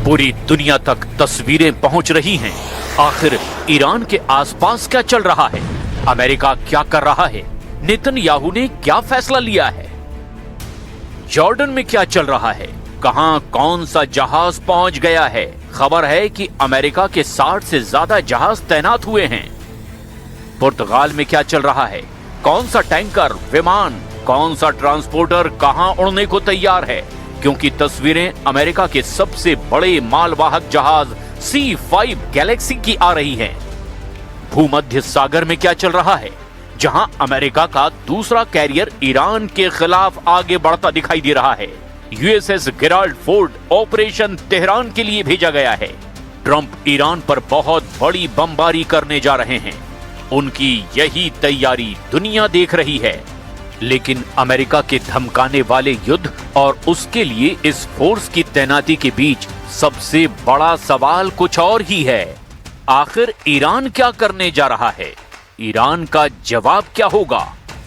पूरी दुनिया तक तस्वीरें पहुंच रही हैं। आखिर ईरान के आसपास क्या चल रहा है? अमेरिका क्या कर रहा है? नेतन्याहू ने क्या फैसला लिया है? जॉर्डन में क्या चल रहा है? कहां कौन सा जहाज पहुंच गया है? खबर है कि अमेरिका के 60 से ज्यादा जहाज तैनात हुए हैं। पुर्तगाल में क्या चल रहा है? कौन सा टैंकर, विमान, कौन सा ट्रांसपोर्टर कहां उड़ने को तैयार है? क्योंकि तस्वीरें अमेरिका के सबसे बड़े मालवाहक जहाज C5 गैलेक्सी की आ रही हैं। भूमध्य सागर में क्या चल रहा है? जहां अमेरिका का दूसरा कैरियर ईरान के खिलाफ आगे बढ़ता दिखाई दे रहा है। USS Gerald Ford operation Tehran के लिए भेजा गया है। ट्रंप ईरान पर बहुत बड़ी बमबारी करने जा रहे हैं। उनकी यही तैयारी दुनिया देख रही है। लेकिन अमेरिका के धमकाने वाले युद्ध और उसके लिए इस फोर्स की तैनाती के बीच सबसे बड़ा सवाल कुछ और ही है। आखिर ईरान क्या करने जा रहा है? ईरान का जवाब क्या होगा?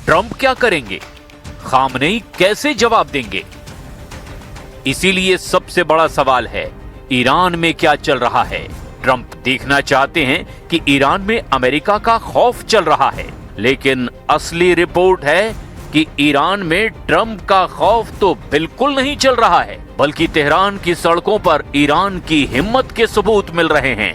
ट्रंप क्या करेंगे? खामनेई कैसे जवाब देंगे? इसीलिए सबसे बड़ा सवाल है, ईरान में क्या चल रहा है? ट्रंप देखना चाहते हैं कि ईरान में अमेरिका का खौफ चल रहा है, लेकिन असली रिपोर्ट है कि ईरान में ट्रंप का खौफ तो बिल्कुल नहीं चल रहा है, बल्कि तेहरान की सड़कों पर ईरान की हिम्मत के सबूत मिल रहे हैं।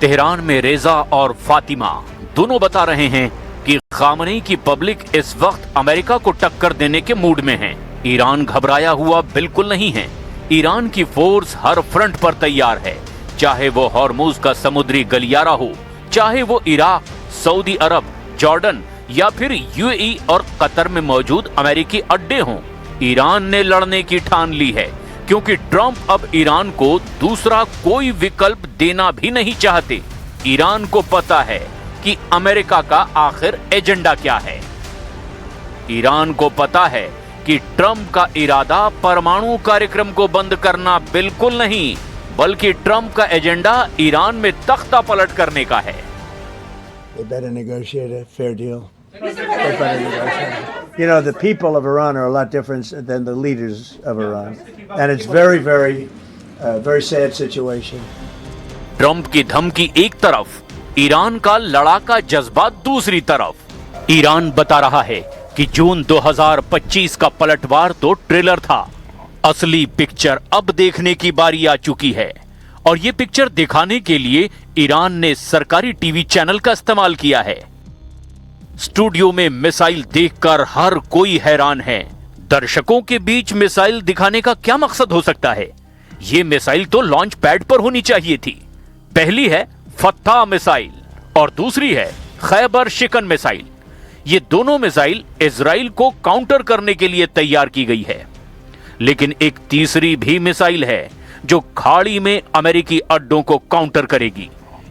तेहरान में रेजा और फातिमा दोनों बता रहे हैं कि खामनेई की पब्लिक इस वक्त अमेरिका को टक्कर देने के मूड में है। ईरान घबराया हुआ बिल्कुल नहीं है। ईरान की फोर्स हर फ्रंट पर तैयार है, चाहे वो हॉर्मुज का समुद्री गलियारा हो, चाहे वो इराक, सऊदी अरब, जॉर्डन या फिर UAE और कतर में मौजूद अमेरिकी अड्डे हों। ईरान ने लड़ने की ठान ली है, क्योंकि ट्रंप अब ईरान को दूसरा कोई विकल्प देना भी नहीं चाहते। ईरान को पता है कि अमेरिका का आखिर एजेंडा क्या है। ईरान को पता है कि ट्रंप का इरादा परमाणु कार्यक्रम को बंद करना बिल्कुल नहीं, बल्कि ट्रंप का एजेंडा ईरान में तख्ता पलट करने का है। They better negotiate a fair deal. They better negotiate. You know, the people of Iran are a lot different than the leaders of Iran, and it's very sad situation. Trump की धमकी एक तरफ, ईरान का लड़ाका जज्बा दूसरी तरफ। Iran बता रहा है कि जून 2025 का पलटवार तो ट्रेलर था, असली पिक्चर अब देखने की बारी आ चुकी है। और ये पिक्चर दिखाने के लिए ईरान ने सरकारी टीवी चैनल का इस्तेमाल किया है। स्टूडियो में मिसाइल देखकर हर कोई हैरान है। दर्शकों के बीच मिसाइल दिखाने का क्या मकसद हो सकता है? ये मिसाइल तो लॉन्च पैड पर होनी चाहिए थी। पहली है फत्ता मिसाइल और दूसरी है खैबर शिकन मिसाइल। ये दोनों मिसाइल इजराइल को काउंटर करने के लिए तैयार की गई है। लेकिन एक तीसरी भी मिसाइल है जो खाड़ी में अमेरिकी अड्डों को काउंटर करेगी।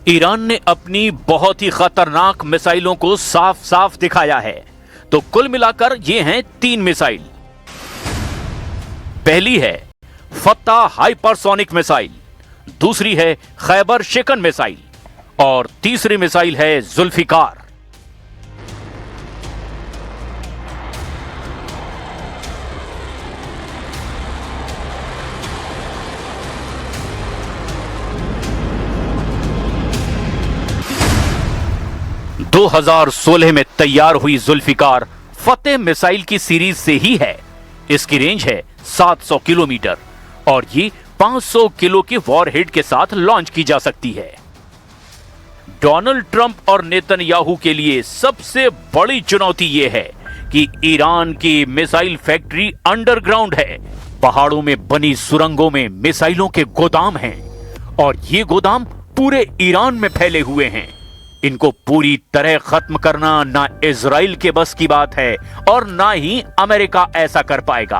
ईरान ने अपनी बहुत ही खतरनाक मिसाइलों को साफ साफ दिखाया है। तो कुल मिलाकर ये हैं 3 मिसाइल। पहली है फत्ता हाइपरसोनिक मिसाइल, दूसरी है खैबर शिकन मिसाइल और तीसरी मिसाइल है जुल्फिकार। दो 2016 में तैयार हुई जुल्फिकार फतेह मिसाइल की सीरीज से ही है। इसकी रेंज है 700 किलोमीटर और ये 500 किलो के वॉरहेड के साथ लॉन्च की जा सकती है। डोनाल्ड ट्रंप और नेतन्याहू के लिए सबसे बड़ी चुनौती ये है कि ईरान की मिसाइल फैक्ट्री अंडरग्राउंड है। पहाड़ों में बनी सुरंगों में मिसाइलों के गोदाम हैं और ये गोदाम पूरे ईरान में फैले हुए हैं। इनको पूरी तरह खत्म करना ना इजराइल के बस की बात है और ना ही अमेरिका ऐसा कर पाएगा।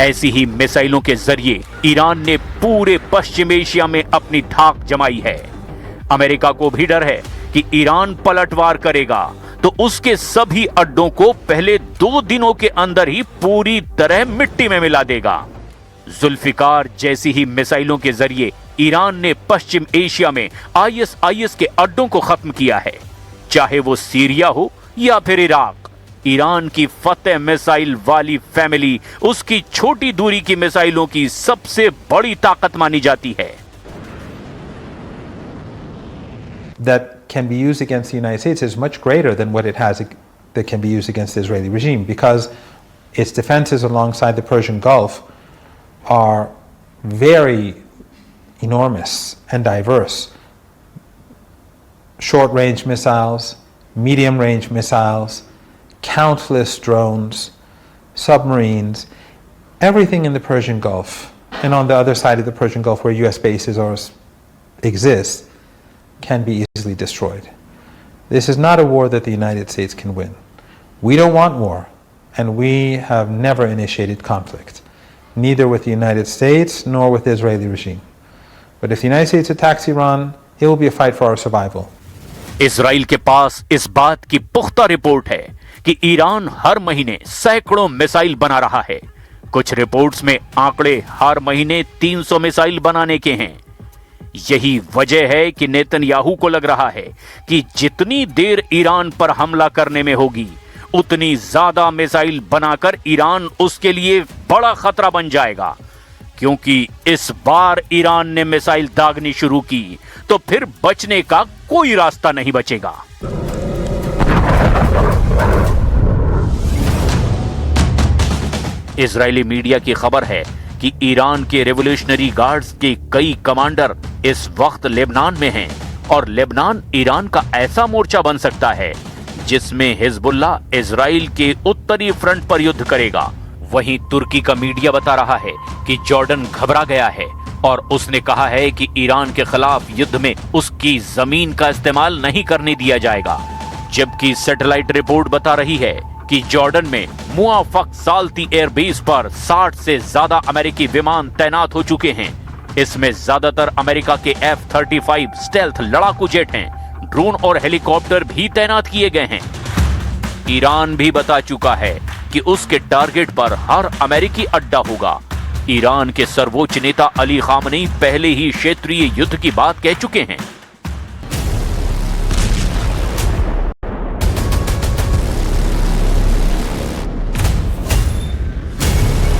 ऐसी ही मिसाइलों के जरिए ईरान ने पूरे पश्चिम एशिया में अपनी धाक जमाई है। अमेरिका को भी डर है कि ईरान पलटवार करेगा तो उसके सभी अड्डों को पहले 2 दिनों के अंदर ही पूरी तरह मिट्टी में मिला देगा। जुल्फिकार जैसी ही मिसाइलों के जरिए ईरान ने पश्चिम एशिया में आईएसआईएस के अड्डों को खत्म किया है, चाहे वो सीरिया हो या फिर इराक। ईरान की फतेह मिसाइल वाली फैमिली उसकी छोटी दूरी की मिसाइलों की सबसे बड़ी ताकत मानी जाती है। That can be used against the United States is much greater than what it has that can be used against the Israeli regime, because its defenses alongside the Persian Gulf are very enormous and diverse. Short-range missiles, medium-range missiles, countless drones, submarines, everything in the Persian Gulf, and on the other side of the Persian Gulf where US bases exist, can be easily destroyed. This is not a war that the United States can win. We don't want war, and we have never initiated conflict, neither with the United States nor with the Israeli regime. But if the United States attacks Iran, it will be a fight for our survival. Israel के पास इस बात की पुख्ता report है कि Iran हर महीने सैकड़ों missile बना रहा है। कुछ रिपोर्ट्स में आंकड़े हर महीने 300 मिसाइल बनाने के हैं। यही वजह है कि नेतन्याहू को लग रहा है कि जितनी देर ईरान पर हमला करने में होगी, उतनी ज्यादा मिसाइल बनाकर ईरान उसके लिए बड़ा खतरा बन जाएगा। क्योंकि इस बार ईरान ने मिसाइल दागनी शुरू की तो फिर बचने का कोई रास्ता नहीं बचेगा। इजरायली मीडिया की खबर है कि ईरान के रेवोल्यूशनरी गार्ड्स के कई कमांडर इस वक्त लेबनान में हैं और लेबनान ईरान का ऐसा मोर्चा बन सकता है जिसमें हिजबुल्लाह इजराइल के उत्तरी फ्रंट पर युद्ध करेगा। वहीं तुर्की का मीडिया बता रहा है कि जॉर्डन घबरा गया है और उसने कहा है कि ईरान के खिलाफ युद्ध में उसकी जमीन का इस्तेमाल नहीं करने दिया जाएगा। जबकि सैटेलाइट रिपोर्ट बता रही है कि जॉर्डन में मुआफक साल्ती एयरबेस पर 60 से ज्यादा अमेरिकी विमान तैनात हो चुके हैं। इसमें ज्यादातर अमेरिका के F-35 स्टेल्थ लड़ाकू जेट हैं। ड्रोन और हेलीकॉप्टर भी तैनात किए गए हैं। ईरान भी बता चुका है कि उसके टारगेट पर हर अमेरिकी अड्डा होगा। ईरान के सर्वोच्च नेता अली खामनेई पहले ही क्षेत्रीय युद्ध की बात कह चुके हैं।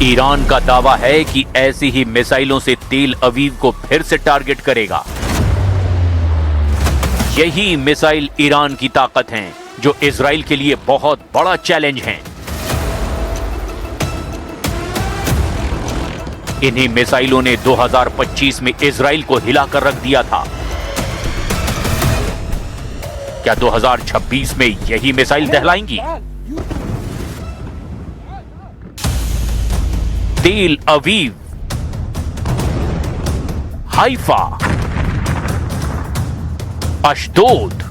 ईरान का दावा है कि ऐसी ही मिसाइलों से तेल अवीव को फिर से टारगेट करेगा। यही मिसाइल ईरान की ताकत हैं, जो इजराइल के लिए बहुत बड़ा चैलेंज हैं। इन्हीं मिसाइलों ने 2025 में इजराइल को हिलाकर रख दिया था। क्या 2026 में यही मिसाइल दहलाएंगी? तेल अवीव, हाइफा, अशदोद,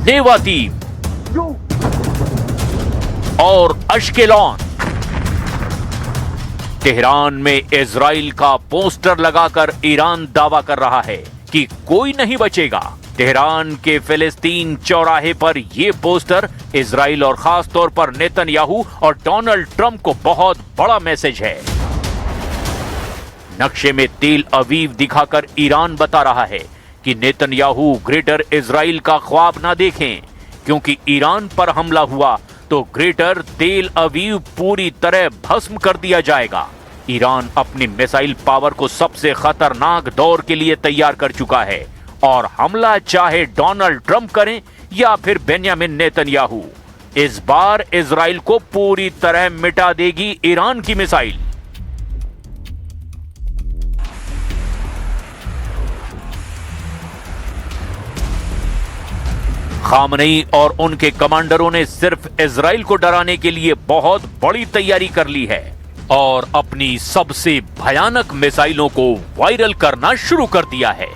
नेवातीव और अश्केलॉन। तेहरान में इजराइल का पोस्टर लगाकर ईरान दावा कर रहा है कि कोई नहीं बचेगा। तेहरान के फिलिस्तीन चौराहे पर यह पोस्टर इजराइल और खास तौर पर नेतन्याहू और डोनाल्ड ट्रंप को बहुत बड़ा मैसेज है। नक्शे में तेल अवीव दिखाकर ईरान बता रहा है कि नेतन्याहू ग्रेटर इजराइल का ख्वाब ना देखें, क्योंकि ईरान पर हमला हुआ तो ग्रेटर तेल अवीव पूरी तरह भस्म कर दिया जाएगा। ईरान अपनी मिसाइल पावर को सबसे खतरनाक दौर के लिए तैयार कर चुका है और हमला चाहे डोनाल्ड ट्रंप करें या फिर बेंयामिन नेतन्याहू, इस बार इजराइल को पूरी तरह मिटा देगी ईरान की मिसाइल। खामनेई और उनके कमांडरों ने सिर्फ इजराइल को डराने के लिए बहुत बड़ी तैयारी कर ली है और अपनी सबसे भयानक मिसाइलों को वायरल करना शुरू कर दिया है।